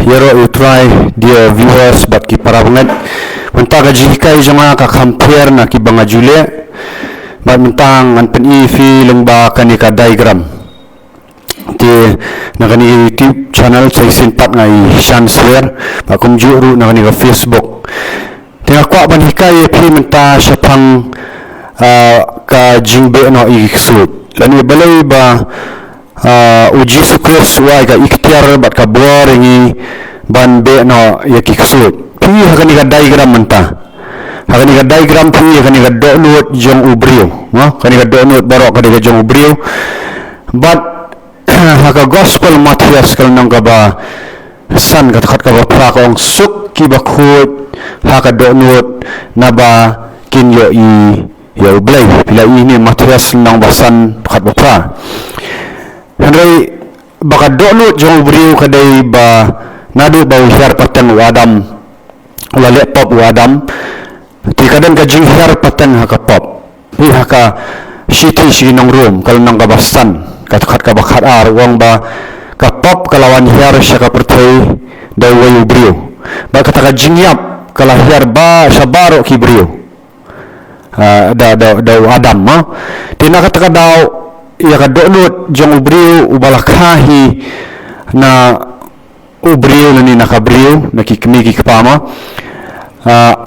yero you try dear viewers bat ki para banget mentang gaji jama ka compare na ki banga jule bat mentang an pen fi lengba kan ka diagram ti nakani YouTube channel sai simpat ngai shan share ba kum juru nakani ka Facebook tengah kwa ban hikai fi menta syapang ka jingbe no iksud lani balai ba uji sukres wa ga ikhtiar bat ka boringi ban be no yaki ksud pi hakani ka diagram menta hakani ka diagram pi hakani ka download jong ubrio no hakani ka download barok ka jong ubrio but haka gospel materials kal nang ka ba san ka khat ka ba pra kong suk ki ba khut haka download na ba kinyo ya ublay pila ini materials nang basan khat ba pra Henry baka download jong beriu kadai ba nadu ba uhiar patan wadam wala laptop wadam ti kadan ka jing hiar patan haka pop pi haka shiti shi nang room kal nang gabasan kat ka bakhat ar wong ba ka pop kalawan hiar sya ka perthai dai wayu beriu ba kata ka jingyap kala hiar ba sabaro ki beriu da wadam ma tina kata ka daw ya ka download jong ubriu ubalakahi na ubriu ni nakabriu nakikmi ki kapama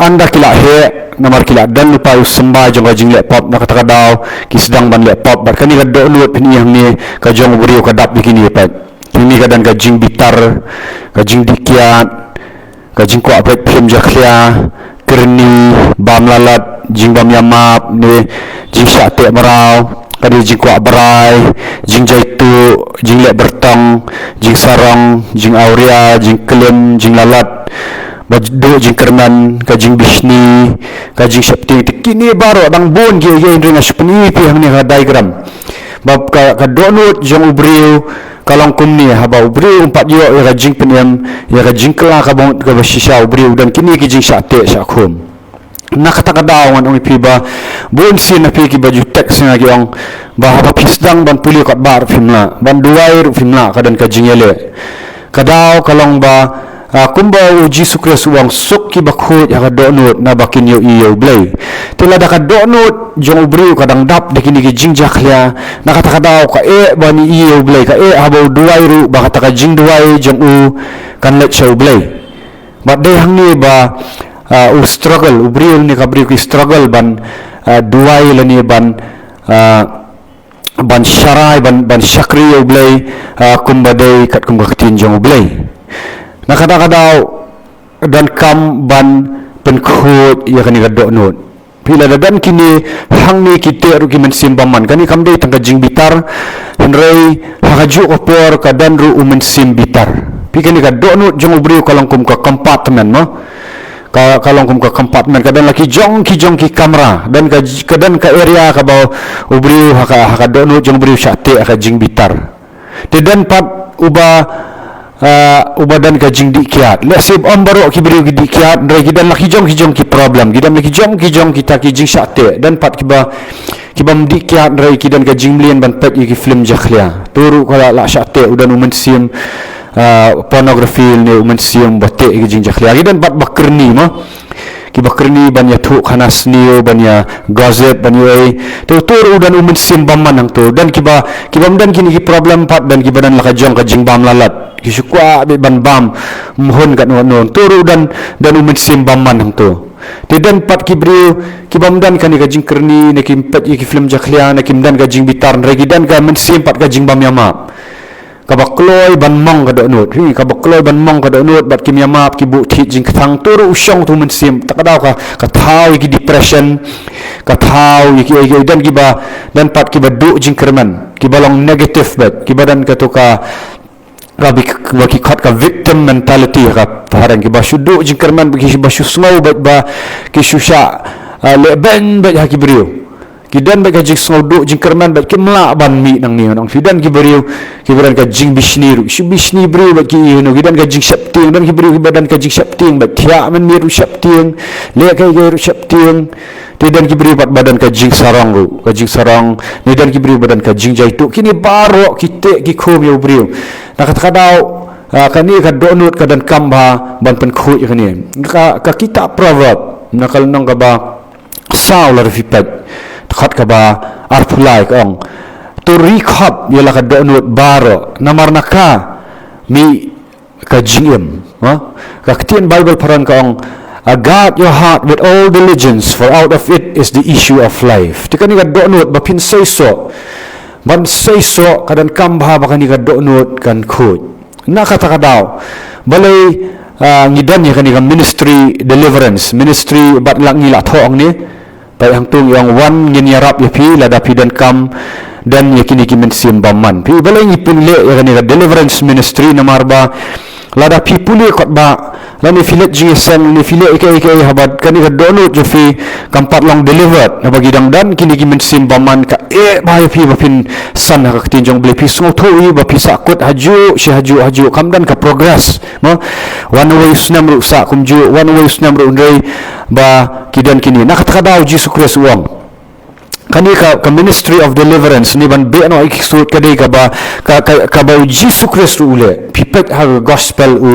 anda kila he namar kila dan lupa usamba jong jing laptop nakataka daw ki sedang ban laptop bar kani ka download ni yang ni ka jong ubriu ka dap bikini pat kini ka dan ka jing bitar ka jing dikiat ka jing kwa break film jakhlia kerni bam lalat jing bam yamap ni jing syate marau kadi jing kwa berai jing jaitu jing lek bertong jing sarong jing aurea jing kelem jing lalat badu jing kerman ka jing bisni ka jing syapti kini baro dang bon ge ring asupni pi hang ni ka diagram bab ka download jong ubriu kalong kumni haba ubriu empat yo ya ka jing penem ya ka jing kela ka bong ka shisha ubriu dan kini ki jing syate syakhum nakata kadawan ong ipiba buon sin na piki baju teks nga giong bahaba pisdang ban puli kat bar filmla ban duai filmla kadan ka jingele kadaw kalong ba kumba uji sukres uang suk ki bakhut ya ka download na bakin yo iyo blay tila da ka download jong ubriu kadang dap de kini ki jing jakhlia nakata kadaw ka bani iyo blay ka haba duai ru ba kata ka jing duai jong u kan let show blay but de hangni ba struggle ubriu ni kabriu ki struggle ban duai lani ban syarai ban syakri ublay kumbadai kat kumbaktin jong ublay nakada-kadaw dan kam ban penkhut ya kani kadonot pila dan kini hangni kite ru ki mensimbaman kani kamdai tangka jing bitar henrei hakaju opor kadan ru umensim bitar pikani kadonot jong ubriu kalong kum ka compartment no kalong kum ka compartment kadan laki jong ki kamera dan kadan ka area ka ba ubriu haka dono jong ubriu syate ka jing bitar dan pat uba dan ka jing dikiat lesib ombaro ki briu ki dikiat ndai gidan laki jong ki problem gidan laki jong kita ki jing syate dan pat kiba mdikiat ndai kidan ka jing mlien ban pet ki film jakhlia turu kala la syate udan umensim pornografi ni umensium batik ki jing jakhlia dan pat bakrni ma ki bakrni banya thu khanas ni banya gazet banya tur udan umensium bamman hang tu dan kiba dan kini ki problem pat dan kibadan la kajong ka jing bam lalat ki sukwa be ban bam mohon kat non tur udan umensium bamman hang tu dan pat kibriu kibamdan kan ka jing kerni nakim pat ki film jakhlia nakim dan ka jing bitar regi dan ka mensium pat ka jing bam yama kabakloi ban mong ka donut kabakloi ban mong ka donut bat kim yamap ki bu thi jing thang turu usyong tu mensim takadaw ka thau ki depression ka thau ki dan kiba dan pat kiba du jing kerman kibalong negative bat kibadan ka tu ka ki khat ka victim mentality ka taharan kiba syudu jing kerman ki basyu slow bat ba ki syusha le ben bat ha ki beriu kidan ba jing snoduk jing kerman ba kimla ban mi nang ni nang fidan ki beriu ki beran ka jing bisni beriu ba ki no kidan ka jing syapting dan ki beriu ki badan ka jing syapting ba thia men miru syapting le ka ru syapting dan ki beriu badan ka jing sarang ni dan ki beriu badan ka jing jaitu kini baro kite ki khom yo beriu nak kata daw kani ka donut ka dan kamba ban pen khu kani ka kitab proverb nakal nong ka ba saul rifipet khat ka ba arpulai ka ong to recap yala ka donut baro namar naka mi ka jingem ka ketien bible paran ka ong guard your heart with all diligence, for out of it is the issue of life. Tika ni ka donut bapin sayso, ban sayso kadan kambha baka ni ka donut kan khut. Nakataka daw, balay ngidan niya kani ka ministry deliverance, ministry bat lang nila thoong ni, pay hangtung yung one nginyarap yapi ladapi dan kam dan yakini kimen simbaman. Pi balay ngipinle ya kani ka deliverance ministry na marba lada pipuli kot ba lani filet jingesan ni filet ikai habat kani ka donut jofi kampat long delivered na bagidang dan kini gimen simbaman ka bahaya pi bapin san ka tinjong beli pi sungo thui bapi sakut haju si haju kamdan ka progress mo one way usnam ru sa kumju one way usnam ru ndai ba kidan kini nakatakadaw Jesus Christ wong kani ka ministry of deliverance ni ban be no iksut kadai ka ba ka ba Jesus Christ ule pipet ha gospel u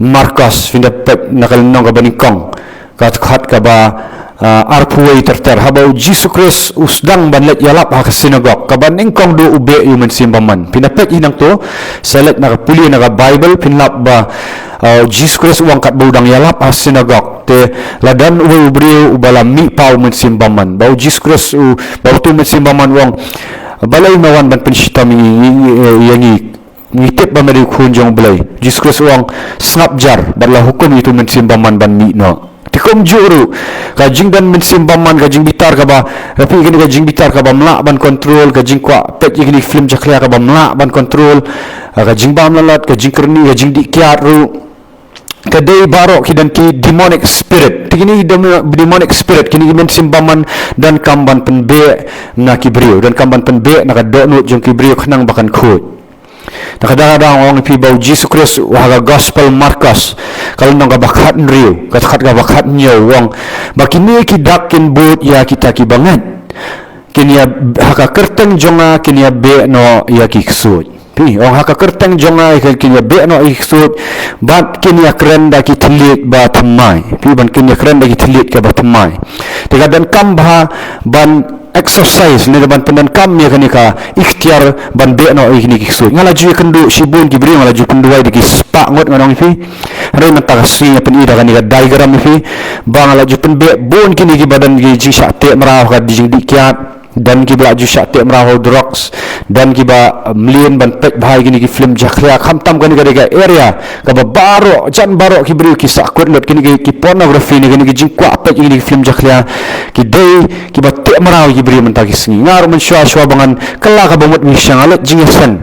Marcos finda pet nakal nong ka banikong ka khat ka ba arpuway terter habau Jesus Christ usdang banlet yalap ha ka sinagog ka baning kong do ube yu mensimbaman pinapet inang to selet na puli na Bible pinlap ba Jesus Christ uang kat budang yalap ha sinagog te ladan uwe ubriu ubala mi pau mensimbaman bau Jesus Christ u bau tu mensimbaman uang balay mawan ban pensyitami yangi ngitip ba mari kunjong belai Jesus Christ uang snapjar badlah hukum itu mensimbaman ban mi no tikom juru kajing dan mensimbaman kajing bitar ka ba tapi gini kajing bitar ka ba mlak ban kontrol kajing kwa pet gini film jaklia ka ba mlak ban kontrol kajing bam lalat kajing kerni kajing dikiat ru kadai barok kidan ki demonic spirit tigini demonic spirit kini mensimbaman dan kamban penbe na kibriu dan kamban penbe na kadonut jong kibriu khnang bakan khut nakadadang orang pi bau Jesus Christ wahaga gospel Marcos kalau nang kabakat nriu katkat kabakat nyo wong bakini kidakin but ya kita kibangan kinya haka kerteng jonga kinya be no ya kiksut pi ong haka kerteng jonga kinya be no iksut bat kinya krenda kitlit ba thamai pi ban kinya krenda kitlit ka ba thamai tiga dan kambha ban exercise ni ban pendan kam ya kanika ikhtiar ban be no igni kiksu ngala ju kendu sibun gibri ngala ju kendu ai diki spa ngot nganong fi re mata kasri pen ida kanika diagram fi bang ngala ju pen be bon kini gi badan gi ji syate merah ka di dikiat dan kiba ju syate merah drugs dan kiba mlien ban pek bahai gini gi film jakria khamtam kani ga area ka baro jan baro kibri ki sakut lot kini gi pornography ni gini gi jingkwa pek gini film jakria ki dei kiba te merah gibri mentagi sengi ngar men syua bangan kala ka bomot mi syangalet jingesan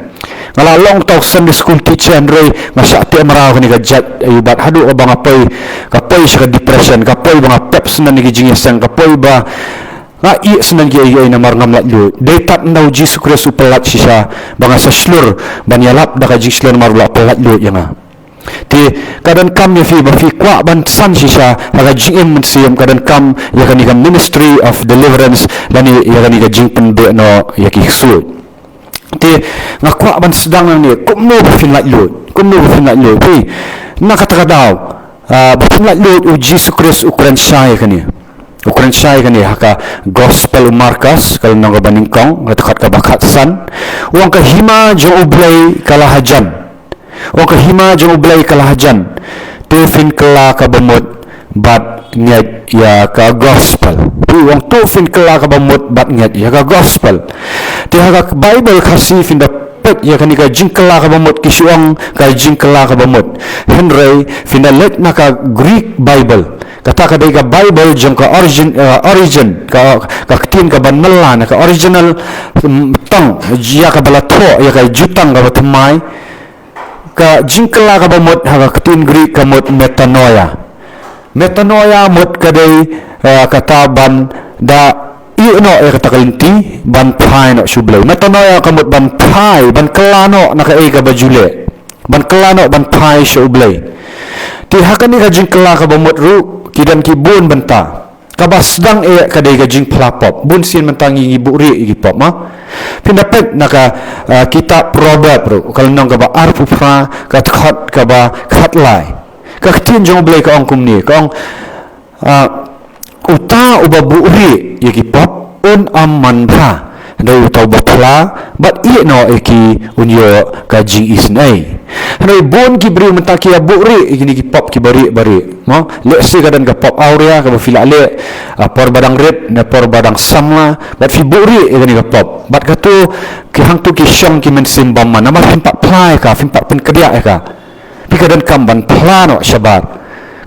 ngala long talk Sunday school teacher andrei ngasa te merah kani ga jat ayubat hadu bang apai sa depression kapai bang pep senan ni gi jingesan kapai ba nga i senan gi ay na marngam latlu detat nau Jesus Christ upelat sisa bang sa slur banyalap da ka jislur marla pelat lu yanga ti kadan kam ya fi ba fi kwa ban san sisa aga jing mensiam kadan kam ya kani ka ministry of deliverance lani ya kani ka jing penbe no ya ki su ti nga kwa ban sedang ni kumno fin latlu ti na kata daw ba fin latlu Jesus Christ ukuran syai kani ukuran syai kani haka gospel Marcos kalau nang baningkong katakat ka bakat san uang ka hima jong ublay kalahajan uang ka hima jong ublay kalahajan tufin kala ka bamut bat nyat ya ka gospel uang tufin kala ka bamut bat nyat ya ka gospel ti haka Bible kasih fin pet ya kani ka jingkala ka bamut kisuang ka jingkala ka bamut Henry fin let na ka Greek Bible kata kadai ka Bible jong ka origin ka tin ka ban melan ka original tong jia ka balatho ya ka jutang ka batmai ka jingkala ka bamut ha ka tin Greek ka mot metanoia mot kadai kata ban da ino e kata kalinti ban phai no sublay metanoia ka mot ban phai ban kelano na ka e ka bajule ban kelano ban phai sublay ti hakani ka jingkala ka bamut ru kidan kibun banta kabasdang kadai gajing pelapop bun sin mentangi ibu ri igi pop ma pindapat naka kitab proverb ru kalau nang kaba arpufra katkhat kaba khatlai kaktin jong blai ka ong kumni ka ong uta uba bu ri igi pop un amman pha doi tau bapla bat i no eki unyo kajing isnai hanoi bon ki bri mentaki abu ri igini ki pop ki bari mo le si kadan ka pop aurea ka fila le por badang red na por badang samla bat fi bu ri igini ka pop bat ka tu ki hang tu ki syong ki men simbam man nama fimpak plai ka fimpak pen kedia ka pi kadan kamban plano syabar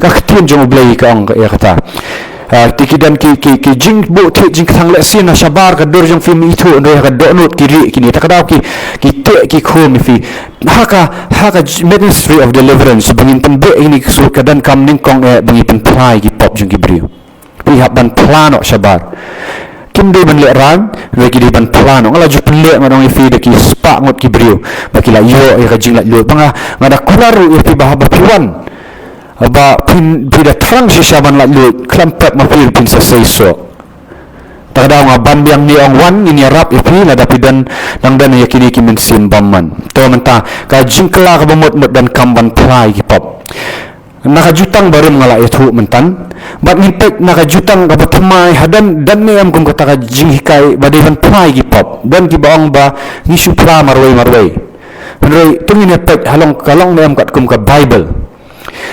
ka khtien jong blai ka ong ya kata tiki dan ki jing bu ti jing thang le sin na shabar ka dor jong film itu ndo ka donut kiri kini takadau ki te ki khom fi haka ministry of deliverance bangin pembe ini sur kadan kam ning kong bangi pen plai ki pop jong ki brio pi ban plano shabar kim de ban le ran re ki de ban plano ngala ju ple ma dong fi de ki spa ngot ki brio ba ki la yo ka jing la lo panga ngada kularu fi bahaba piwan ba pin bida trang si saban la lut klampet ma pin sa seiso takda nga ban biang ni ong wan ini rap ipi la dapidan nang dan yakini ki min sim bamman to menta ka jingkla ka bamot dan kamban plai ki pop nakajutang baru ngala itu mentan bat nipek nakajutang ka batmai hadan dan ni am kung kata ka jinghikai badivan plai ki pop dan ki baong ba ni supra marwai menroi tungin epek halong kalong ni am kat kum ka bible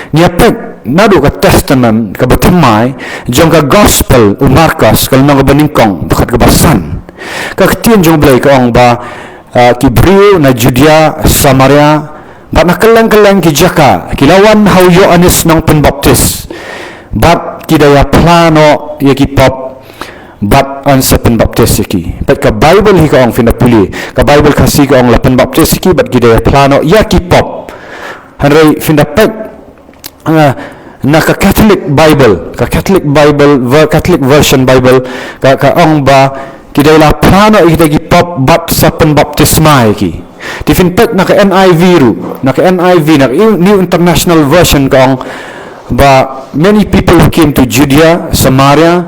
niapek nadu ka testament ka batimai jong ka gospel Markus kal nang baningkong bakat ka basan ka ktien jong blai ka ong ba ki brio na Judea Samaria bat nakalang ki jaka kilawan how Yohanes nang penbaptis bat kidaya plano yaki pop bat an sa penbaptis yaki pat ka Bible hi ka ong finapuli ka Bible kasi ka ong la penbaptis yaki bat kidaya plano yaki pop hanrei findapat na ka Catholic Bible Catholic version Bible ka ong ba kidayla plano ikita gi pop bat sa penbaptisma ki tifin pek na ka NIV ru na ka NIV na New International Version ka ong ba many people who came to Judea Samaria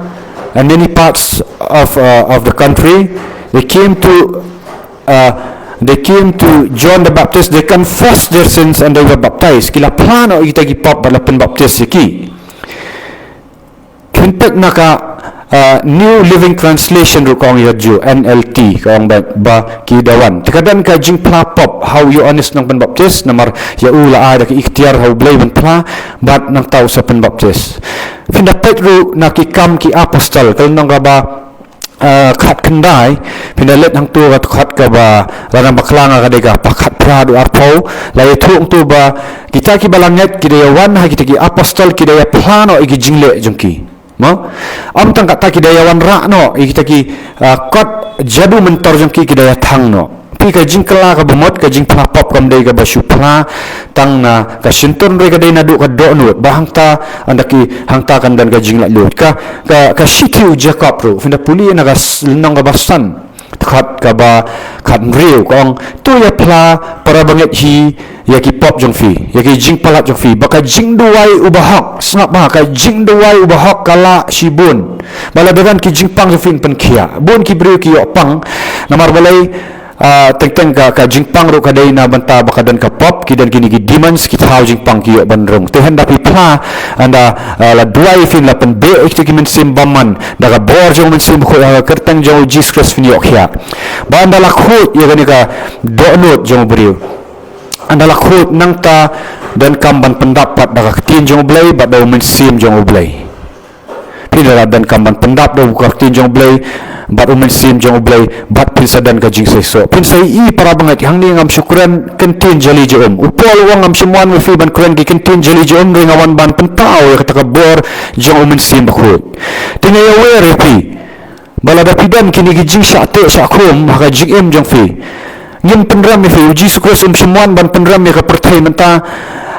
and many parts of the country they came to John the Baptist. They confessed their sins and they were baptized. Kila plano kita gipop balapan baptist yaki. Kinpek naka New Living Translation ru kong yadju NLT kong ba kidawan. Tikadan ka jing plapop how you honest nang penbaptist namar ya ula ada ki ikhtiar how blay ban pla bat nang tau sa penbaptist. Findapet ru nakikam ki apostol kal nang ba khat kendai pinalet hang tu khat ka ba ranang baklanga ka dega pakhat pradu arpo la yetu tu ba kita ki balanget ki dewan ha kita ki apostol ki daya plano igi jingle jungki mo am tang kata ki daya wan ra no kita ki kot jadu mentor jungki ki daya thang no pi ka jingkla ka bomot ka jing plapop kam dei ka basupra tang na ka sinton re ka dei na du ka do no ba hangta andaki hangta kan dan ka jing la lut ka shitiu jacob ro finda puli na ka nang ka basan khat ka ba khat riu kong tu ya pla para banget hi ya ki pop jong fi ya ki jing palat jong fi baka jing duai ubahak snap ba ka jing duai ubahak kala shibun balabegan ki jing pang jong fi pen kia bun ki brio ki yo pang namar balai teng ka jingpang ro kadai na banta bakadan ka pop kidan kini ki demons kita hau jingpang ki bandrong tuhan dapi pla anda la duai fin la pen be ikti ki men sim baman daga bor jong men sim ko kertang jong Jesus Christ fin yok ya ba anda la khut ya gani ka donut jong brio anda la khut nang ta dan kamban pendapat daga tin jong blai ba do men sim jong blai pinala dan kamban pendap do ka tin jong blai bat umen sim jong ublay bat pinsadan ka jing seso pinsai I para banget hang ni ngam syukran kentin jali jom upol wang ngam semuan fi ban kren ki kentin jali jom ring awan ban pentau ya kata kabor jong umen sim bakhut tingay aware pi bala dapidan kini ki jing syate syakum ha jing em jong fi ngim penram fi uji sukres semuan ban penram ya ka pertai menta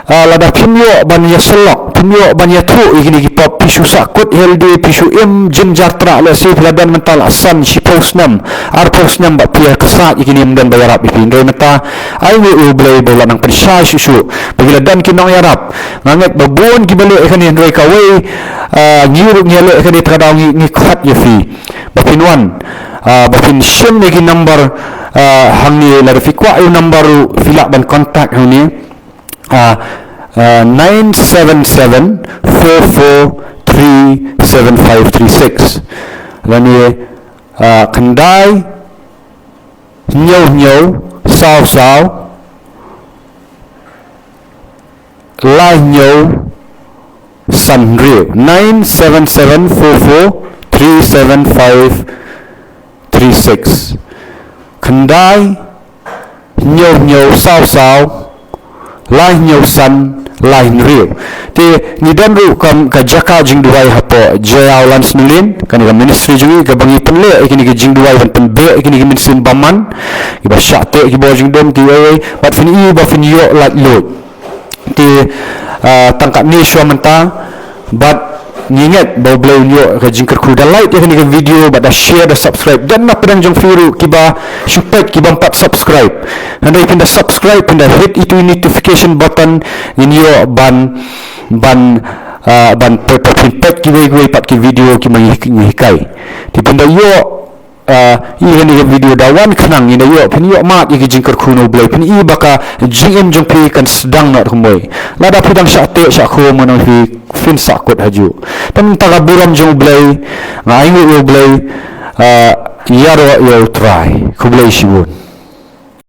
lada pinyo ban ya selok pinyo ban ya tu igini gipap pisu sakut healthy pisu jin jartra la si ladan mental asan si posnam ar posnam ba pia kesat igini dan bayarap ipin doi mata ai we ublay bola nang persya susu bagi ladan kinong yarap nganget babon gibale ikani ndoi kawe ngiruk nyale ikani tradang ngikhat yafi bapinwan bapin sim lagi number hangni la fikwa ayu number filak ban kontak hangni 977-44-37536 lani kendai nyau sao lai nyau san rio 977-44-37536 kendai nyau sao lai nyau san lai rio ti nidan ru kam ka jaka jing duai hapo jaya lans nulin kan ga ministry jungi ga bangi penle ikini ga jing duai ban penbe ikini ga ministry baman iba syate ki bo jing dom ti we bat fin i ba fin yo lat lot ti tangkat ni syo menta bat nginget bau blau nyo ka jingker ku da like ikini ga video bat da share da subscribe dan na pedang jong firu kiba support kiba 4 subscribe handai pinda subscribe pinda hit itu notification button in yo ban pet kiwe pat ki video ki hikai ti pinda yo i ni video dawan khnang ina yo pin yo mat i jingker kuno blai pin i baka jingem jong pi kan sedang not khumoi lada pidang syate syakho mono hi fin sakut haju tan tagaburam jong blai ngai yo blai yaro yo try ku blai siwon